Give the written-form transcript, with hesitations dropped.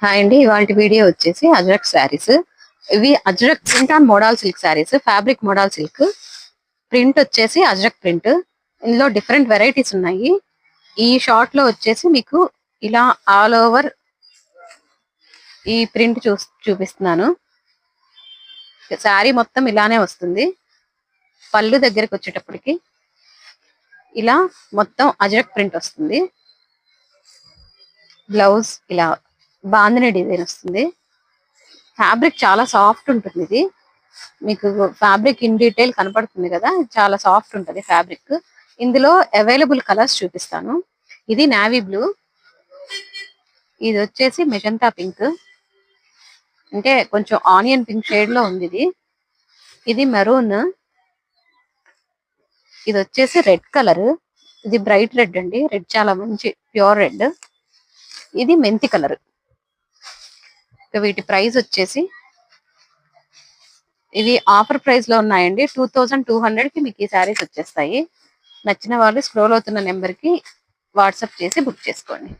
Hi అండి, ఇవాళ video వచ్చేసి అజ్రక్ శారీస్. ఇవి ajrak print on modal silk saris, fabric modal silk. Print వచ్చేసి అజ్రక్ ప్రింట్. ఇందులో డిఫరెంట్ వెరైటీస్ ఉన్నాయి. ఈ షార్ట్ లో వచ్చేసి మీకు ఇలా ఆల్ ఓవర్ ఈ ప్రింట్ చూపిస్తున్నాను. శారీ మొత్తం ఇలానే వస్తుంది. పళ్ళు దగ్గరికి వచ్చేటప్పటికి ఇలా మొత్తం అజ్రక్ ప్రింట్ వస్తుంది. బ్లౌజ్ ఇలా బాందిని డిజైన్ వస్తుంది. ఫ్యాబ్రిక్ చాలా సాఫ్ట్ ఉంటుంది. ఇది మీకు ఫ్యాబ్రిక్ ఇన్ డీటెయిల్ కనపడుతుంది కదా, చాలా సాఫ్ట్ ఉంటుంది ఫ్యాబ్రిక్. ఇందులో అవైలబుల్ కలర్స్ చూపిస్తాను. ఇది నావీ బ్లూ, ఇది వచ్చేసి మెజంతా పింక్, అంటే కొంచెం ఆనియన్ పింక్ షేడ్ లో ఉంది. ఇది మెరూన్, ఇది వచ్చేసి రెడ్ కలర్. ఇది బ్రైట్ రెడ్ అండి, రెడ్ చాలా మంచి ప్యూర్ రెడ్. ఇది మెంతి కలర్. వీటి ప్రైస్ వచ్చేసి ఇవి ఆఫర్ ప్రైస్ లో ఉన్నాయండి. 2200 కి మీకు ఈ శారీస్ వచ్చేస్తాయి. నచ్చిన వాళ్ళు స్క్రోల్ అవుతున్న నెంబర్ కి వాట్సాప్ చేసి బుక్ చేసుకోండి.